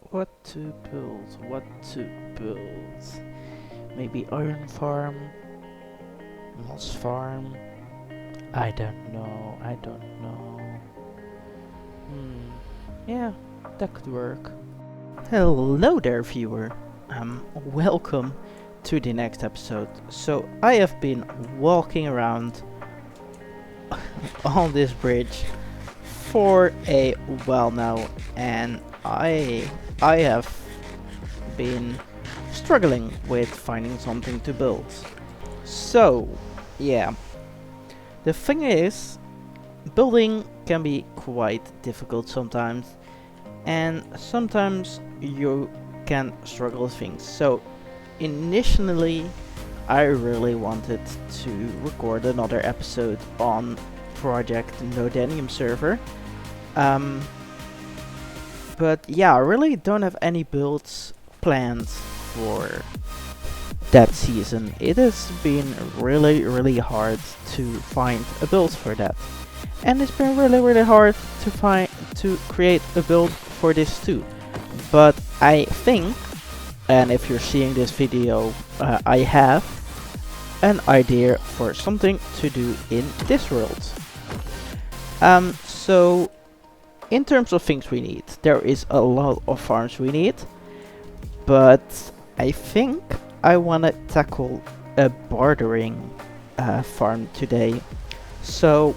What to build? What to build? Maybe iron farm? Moss farm? I don't know. I don't know. Yeah, that could work. Hello there, viewer. Welcome to the next episode. So I have been walking around on this bridge for a while now, and I have been struggling with finding something to build. So, yeah. The thing is, building can be quite difficult sometimes, and sometimes you can struggle with things. So, initially, I really wanted to record another episode on Project Nodanium server. But yeah, I really don't have any builds planned for that season. It has been really hard to find a build for that. And it's been really hard to create a build for this too. But I think, and if you're seeing this video, I have an idea for something to do in this world. So in terms of things we need, there is a lot of farms we need, but I think I want to tackle a bartering farm today. So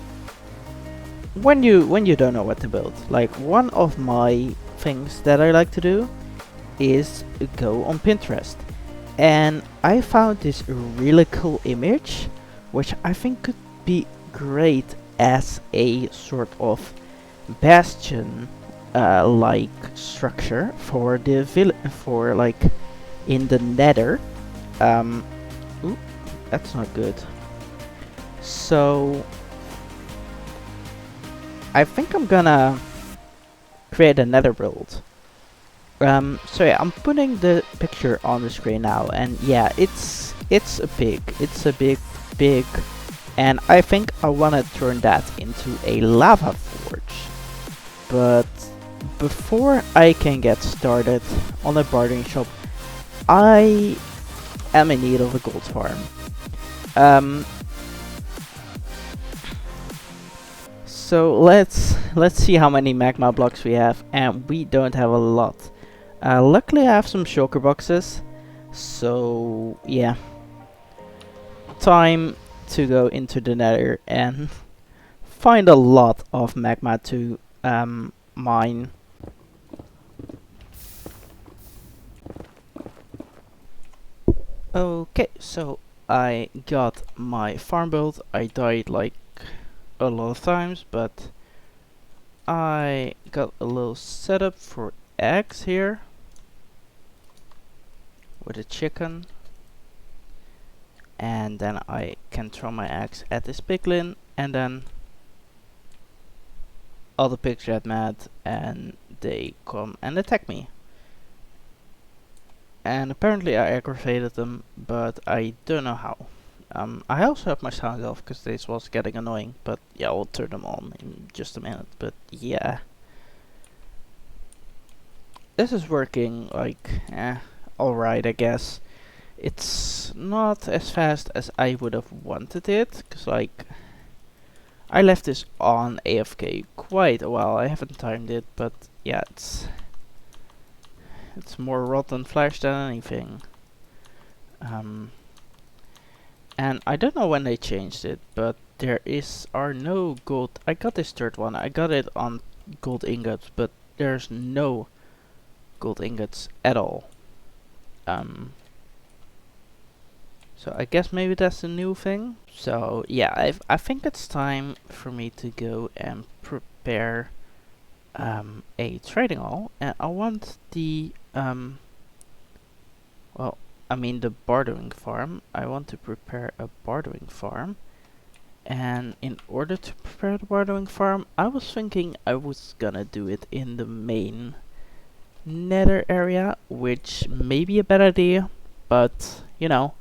when you don't know what to build, like one of my things that I like to do is go on Pinterest, and I found this really cool image which I think could be great as a sort of bastion like structure for the for like in the nether. Ooh, that's not good. So I think I'm gonna create a nether build. So yeah, I'm putting the picture on the screen now, and yeah, it's a big, and I think I wanna turn that into a lava forge. But before I can get started on a bartering shop, I am in need of a gold farm. So let's see how many magma blocks we have, and we don't have a lot. Luckily I have some shulker boxes, so yeah. Time to go into the nether and find a lot of magma to mine. Okay, so I got my farm built. I died like a lot of times, but I got a little setup for eggs here with a chicken, and then I can throw my eggs at this piglin, and then all the pigs get mad and they come and attack me. And apparently I aggravated them, but I don't know how. I also have my sound off because this was getting annoying, but yeah, I'll turn them on in just a minute. But yeah, this is working like alright, I guess. It's not as fast as I would have wanted it, because like I left this on AFK quite a while. I haven't timed it, but yeah, it's more rotten flesh than anything. And I don't know when they changed it, but there are no gold. I got this third one. I got it on gold ingots, but there's no gold ingots at all. So I guess maybe that's a new thing. So yeah, I think it's time for me to go and prepare a trading hall, and I want the well, I mean the bartering farm. I want to prepare a bartering farm, and in order to prepare the bartering farm, I was thinking I was gonna do it in the main nether area, which may be a bad idea, but you know,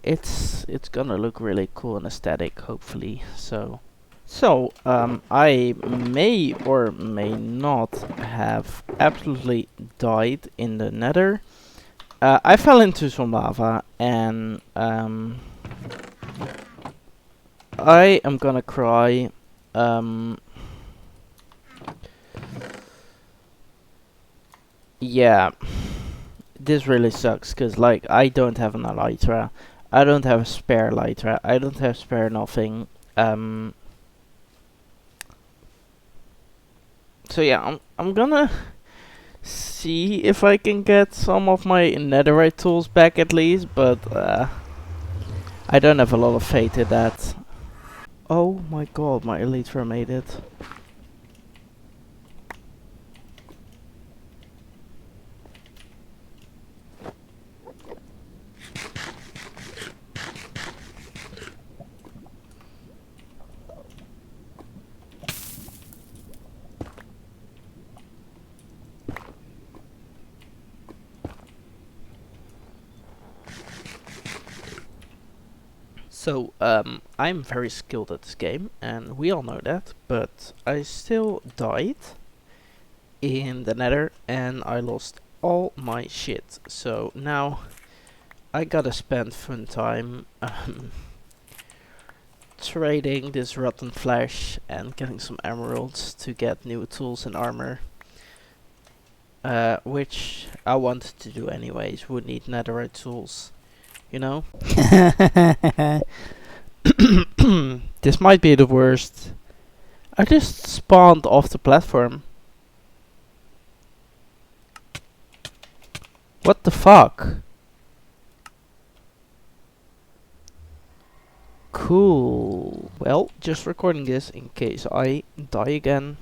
it's gonna look really cool and aesthetic, hopefully. So So, I may or may not have absolutely died in the nether. I fell into some lava and I am gonna cry. Yeah, this really sucks because like I don't have an elytra, I don't have a spare elytra, I don't have spare nothing. So yeah, I'm gonna see if I can get some of my netherite tools back at least, but I don't have a lot of faith in that. Oh my god, my elytra made it. So, I'm very skilled at this game, and we all know that, but I still died in the nether, and I lost all my shit. So now I gotta spend fun time trading this rotten flesh and getting some emeralds to get new tools and armor. Which I wanted to do anyways, would need netherite tools, you know? This might be the worst. I just spawned off the platform. What the fuck? Cool. Well, just recording this in case I die again.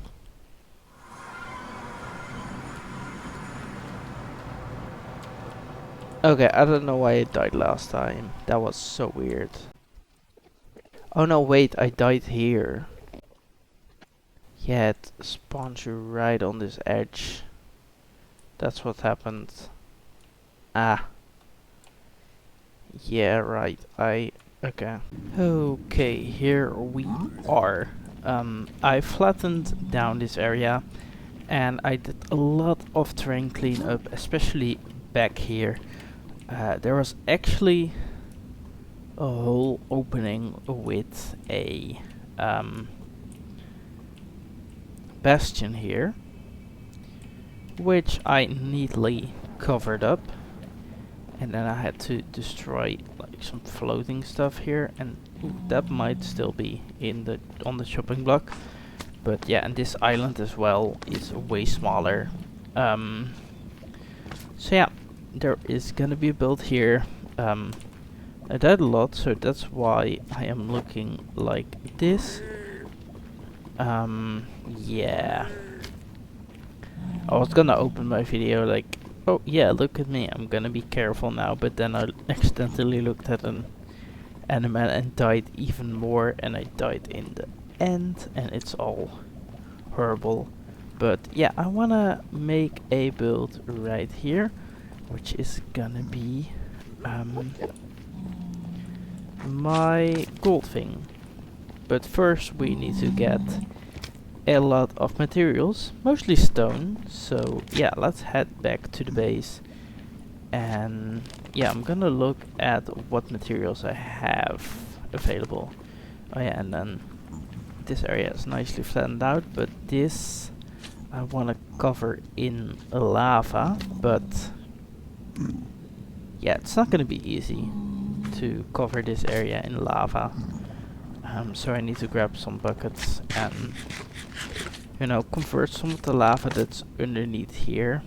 Okay, I don't know why I died last time. That was so weird. Oh no, wait, I died here. Yeah, it spawns you right on this edge. That's what happened. Ah. Yeah, right. Okay. Okay, here we are. I flattened down this area and I did a lot of terrain cleanup, especially back here. There was actually a whole opening with a bastion here, which I neatly covered up, and then I had to destroy like some floating stuff here, and ooh, that might still be in the on the chopping block. But yeah, and this island as well is way smaller. So yeah, there is gonna be a build here. I died a lot, so that's why I am looking like this. Yeah. I was gonna open my video like, oh yeah, look at me, I'm gonna be careful now, but then I accidentally looked at an animal and died even more, and I died in the end, and it's all horrible. But yeah, I wanna make a build right here, which is gonna be my gold thing. But first we need to get a lot of materials, mostly stone. So yeah, let's head back to the base. And yeah, I'm gonna look at what materials I have available. Oh yeah, and then this area is nicely flattened out, but this I wanna cover in lava, but yeah, it's not gonna be easy to cover this area in lava. So I need to grab some buckets and, you know, convert some of the lava that's underneath here.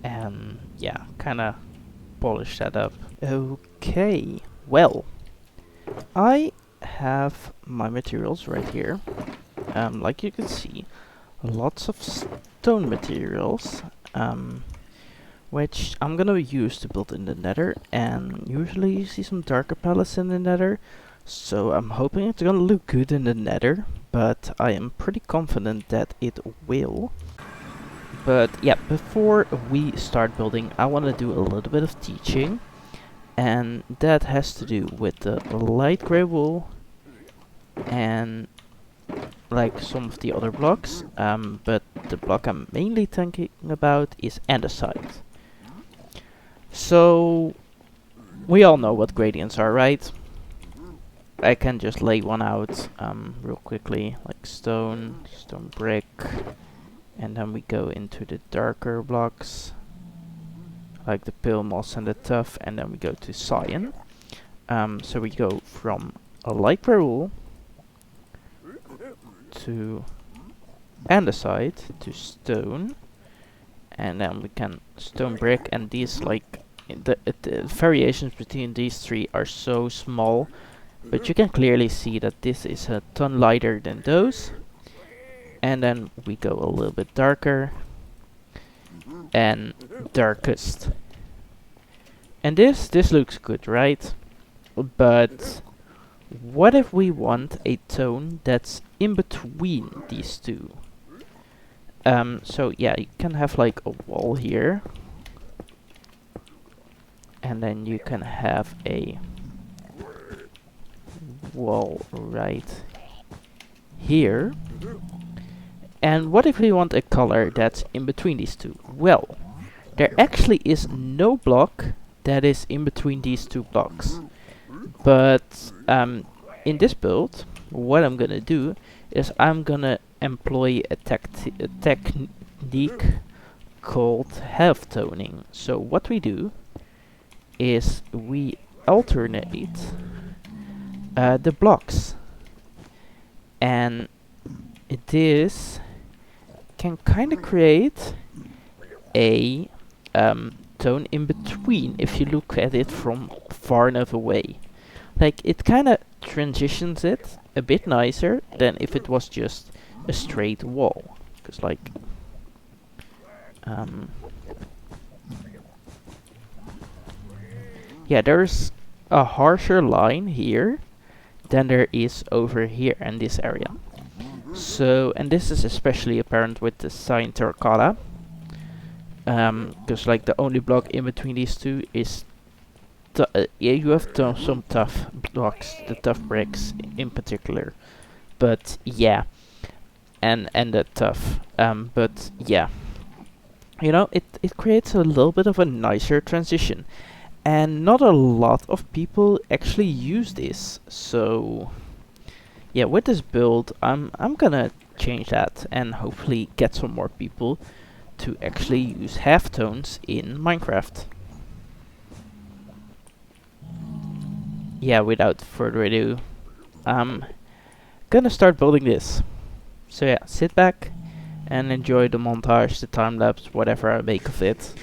And yeah, kinda polish that up. Okay, well, I have my materials right here. Like you can see, lots of stone materials, which I'm gonna use to build in the nether, and usually you see some darker pellets in the nether, so I'm hoping it's gonna look good in the nether, but I am pretty confident that it will. But yeah, before we start building, I want to do a little bit of teaching, and that has to do with the light gray wool and like some of the other blocks, but the block I'm mainly thinking about is andesite. So we all know what gradients are, right? I can just lay one out real quickly, like stone, stone brick, and then we go into the darker blocks, like the pale moss and the tuff, and then we go to cyan. So we go from a light wool to andesite to stone, and then we can stone brick, and these like the variations between these three are so small, but you can clearly see that this is a ton lighter than those. And then we go a little bit darker and darkest, and this looks good, right? But what if we want a tone that's in between these two? So yeah, you can have like a wall here, and then you can have a wall right here. And what if we want a color that's in between these two? Well, there actually is no block that is in between these two blocks. But in this build, what I'm gonna do is I'm gonna employ a technique called half toning. So what we do is we alternate the blocks, and this can kind of create a tone in between if you look at it from far enough away. Like, it kind of transitions it a bit nicer than if it was just a straight wall. Because like yeah, there's a harsher line here than there is over here in this area. So, and this is especially apparent with the cyan terracotta, because like the only block in between these two is yeah, you have some tough blocks, the tough bricks in particular, but yeah, and the tough, but yeah, you know, it creates a little bit of a nicer transition, and not a lot of people actually use this. So yeah, with this build, I'm gonna change that and hopefully get some more people to actually use halftones in Minecraft. Yeah, without further ado, I'm gonna start building this. So yeah, sit back and enjoy the montage, the time lapse, whatever I make of it.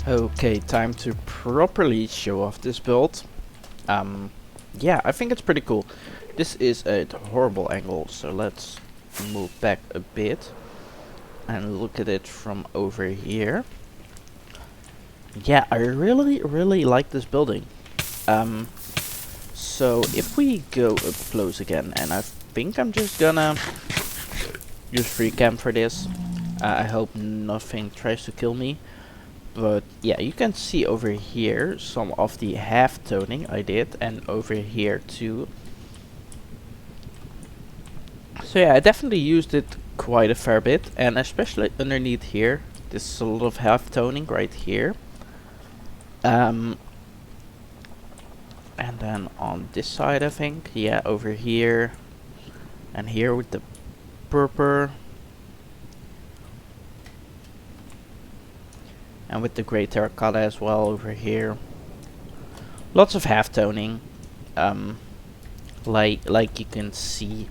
Okay, time to properly show off this build. Yeah, I think it's pretty cool. This is a horrible angle, so let's move back a bit and look at it from over here. Yeah, I really like this building. So if we go up close again, and I think I'm just gonna use free cam for this. I hope nothing tries to kill me. But yeah, you can see over here some of the half toning I did, and over here too. So yeah, I definitely used it quite a fair bit, and especially underneath here, This is a lot of half toning right here. And then on this side, I think, yeah, over here and here with the purple and with the grey terracotta as well over here. Lots of half toning, like you can see,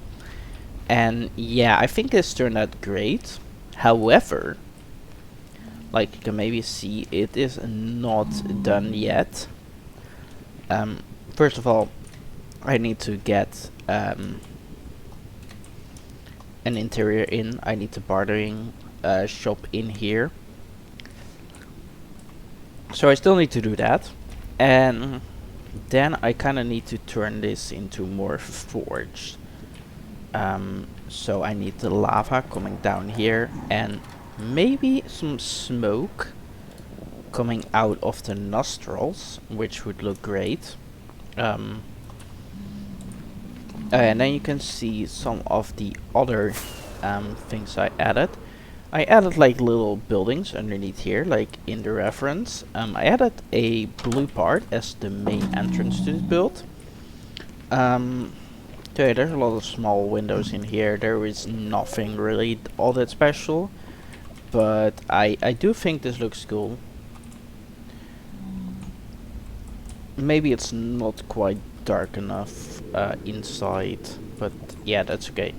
and yeah, I think this turned out great. However, like you can maybe see, it is not done yet. First of all, I need to get an interior in. I need to bartering shop in here. So I still need to do that. And then I kind of need to turn this into more forged. So I need the lava coming down here and maybe some smoke coming out of the nostrils, which would look great. And then you can see some of the other things I added. I added like little buildings underneath here, like in the reference. I added a blue part as the main entrance to this build. Okay, there's a lot of small windows in here. There is nothing really all that special, but I do think this looks cool. Maybe it's not quite dark enough inside, but yeah, that's okay.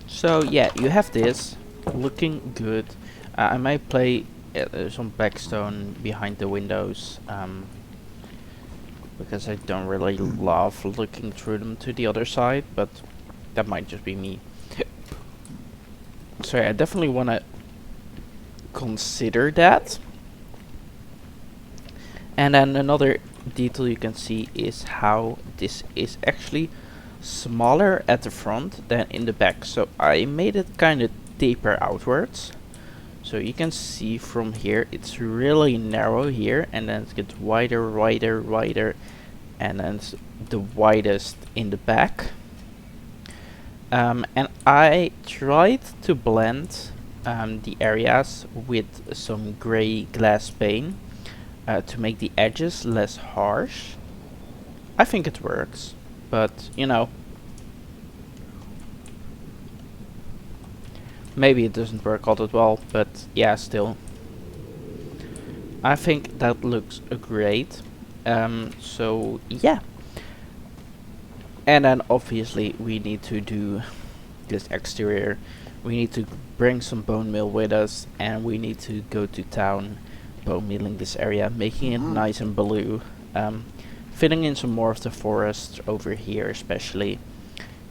So yeah, you have this looking good. I might play some backstone behind the windows, because I don't really love looking through them to the other side, but that might just be me. So yeah, I definitely want to consider that. And then another detail you can see is how this is actually smaller at the front than in the back. So I made it kind of taper outwards. So you can see from here it's really narrow here, and then it gets wider, wider, wider, and then it's the widest in the back. And I tried to blend the areas with some grey glass pane to make the edges less harsh. I think it works, but you know, maybe it doesn't work all that well, but yeah, still. I think that looks great. So yeah. And then obviously we need to do this exterior. We need to bring some bone meal with us, and we need to go to town bone mealing this area, making it nice and blue. Filling in some more of the forest over here especially,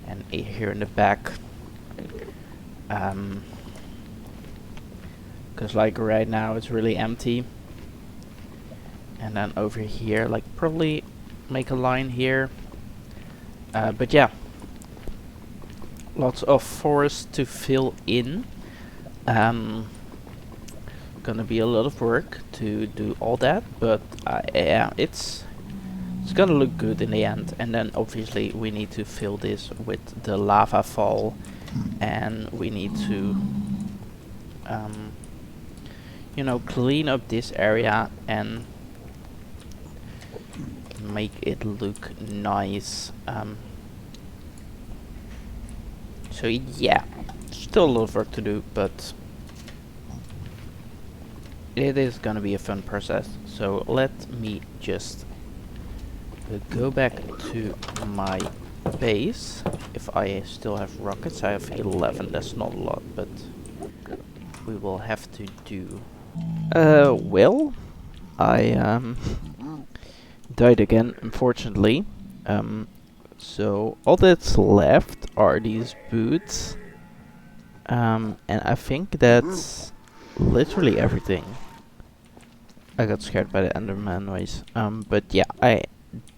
and here in the back. Because like right now it's really empty. And then over here, like probably make a line here. But yeah, lots of forest to fill in. Gonna be a lot of work to do all that, but yeah, it's gonna look good in the end. And then obviously we need to fill this with the lava fall, and we need to you know, clean up this area and make it look nice. So yeah, still a lot of work to do, but it is gonna be a fun process. So let me just go back to my base. If I still have rockets, I have 11. That's not a lot, but we will have to do. Well, I died again, unfortunately. So all that's left are these boots. And I think that's literally everything. I got scared by the Enderman noise. But yeah, I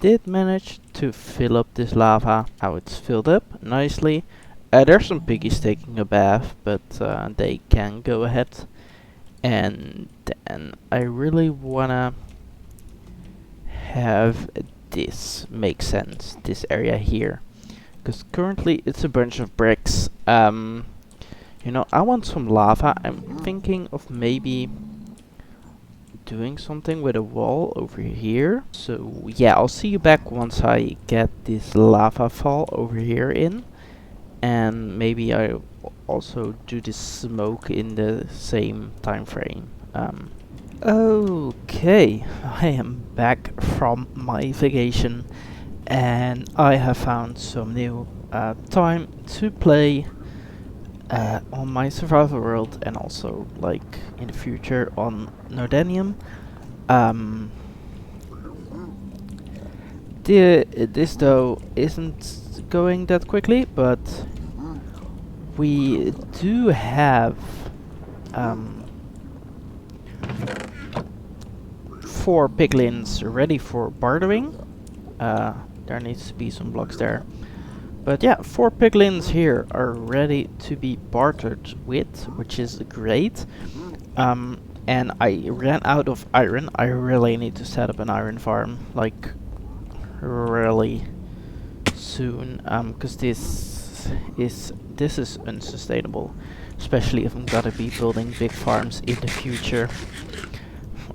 did manage to fill up this lava. Now it's filled up nicely. There's some piggies taking a bath, but they can go ahead. And then I really wanna have this make sense, this area here. Because currently it's a bunch of bricks. You know, I want some lava. I'm thinking of maybe doing something with a wall over here. So yeah, I'll see you back once I get this lava fall over here in. And maybe I also do this smoke in the same time frame. Okay, I am back from my vacation and I have found some new time to play on my survival world and also like in the future on Nordanium. This though isn't going that quickly, but we do have 4 piglins ready for bartering. There needs to be some blocks there. But yeah, 4 piglins here are ready to be bartered with, which is great. And I ran out of iron. I really need to set up an iron farm, like really soon, because this is unsustainable, especially if I'm gonna be building big farms in the future.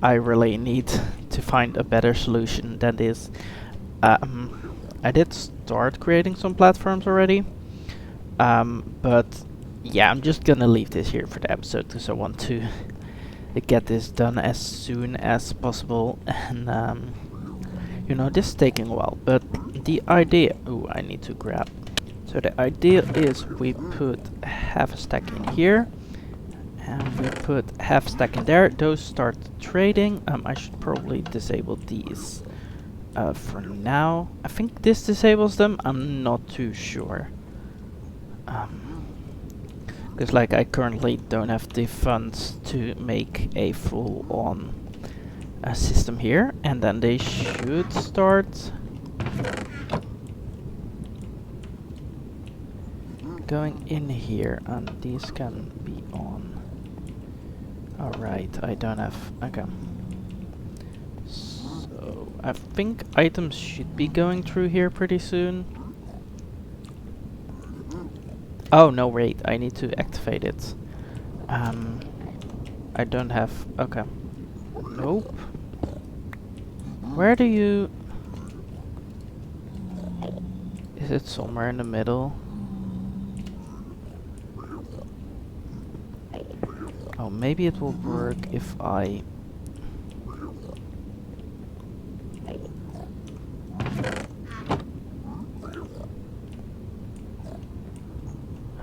I really need to find a better solution than this. I did start creating some platforms already, but yeah, I'm just gonna leave this here for the episode because I want to get this done as soon as possible. And you know, this is taking a while, but the idea... Ooh, I need to grab. So the idea is we put half a stack in here, and we put half a stack in there. Those start trading. I should probably disable these for now. I think this disables them. I'm not too sure. Because like I currently don't have the funds to make a full-on system here, and then they should start going in here, and these can be on. Alright, I don't have... okay. So, I think items should be going through here pretty soon. Oh, no, wait, I need to activate it. I don't have... okay. Nope. Where do you... is it somewhere in the middle? Oh, maybe it will work if I...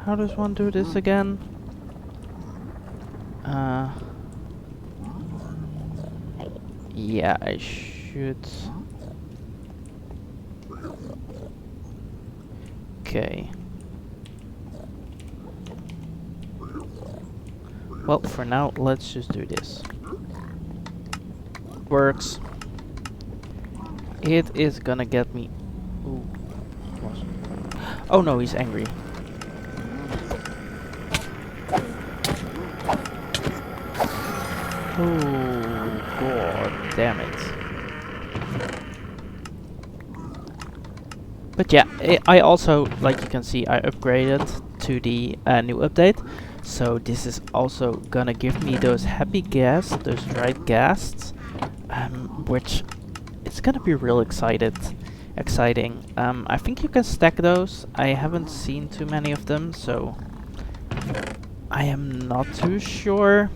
how does one do this again? Yeah, I should... okay. Well, for now, let's just do this. Works. It is gonna get me... ooh. Oh no, he's angry. Oh, god damn it. But yeah, I also, like you can see, I upgraded to the new update. So this is also gonna give me those happy ghasts, those dried ghasts, which it's gonna be real exciting. I think you can stack those. I haven't seen too many of them, so I am not too sure.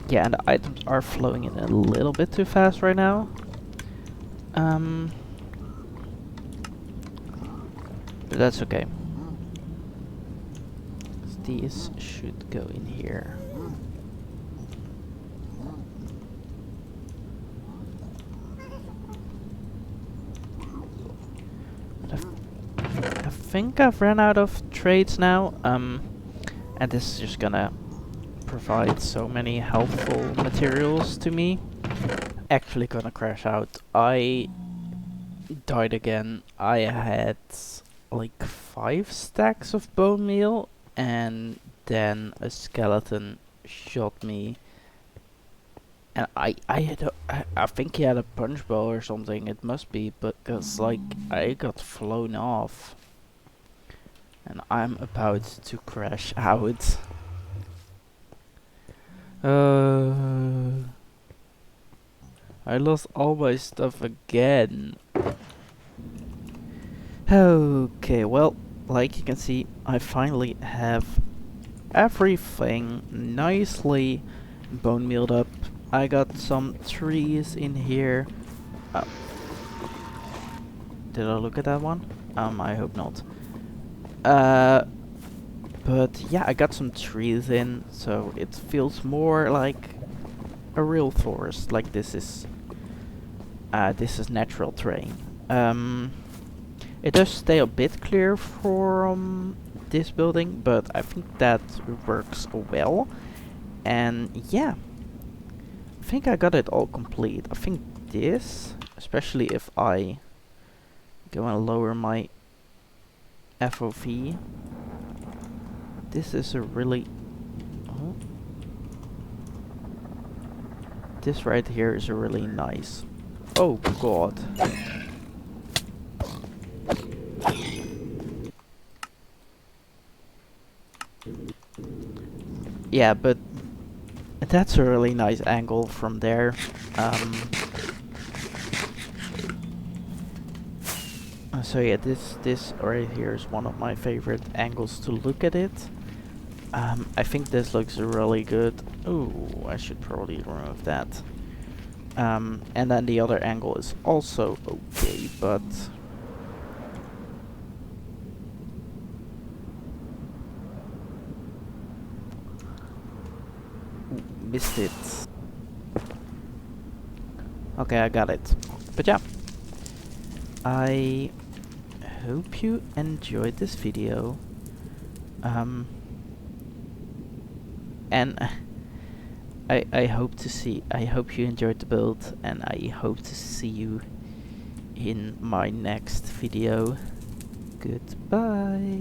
Yeah, and the items are flowing in a little bit too fast right now. But that's okay. These should go in here. But I think I've ran out of trades now. And this is just gonna provide so many helpful materials to me. Actually gonna crash out. I died again. I had like 5 stacks of bone meal, and then a skeleton shot me, and I had I think he had a punch bowl or something. It must be, because like I got flown off, and I'm about to crash out. I lost all my stuff again. Okay, well, like you can see, I finally have everything nicely bone mealed up. I got some trees in here. Uh, did I look at that one? I hope not. But yeah, I got some trees in, so it feels more like a real forest. Like this is natural terrain. It does stay a bit clear from this building, but I think that works well. And yeah, I think I got it all complete. I think this, especially if I go and lower my FOV, this is a really... Oh, this right here is a really nice... Oh god. Yeah, but that's a really nice angle from there. So yeah, this right here is one of my favorite angles to look at it. I think this looks really good. Oh, I should probably remove that. And then the other angle is also okay, but... Ooh, missed it. Okay, I got it. But yeah, I hope you enjoyed this video. And I hope you enjoyed the build, and I hope to see you in my next video. Goodbye.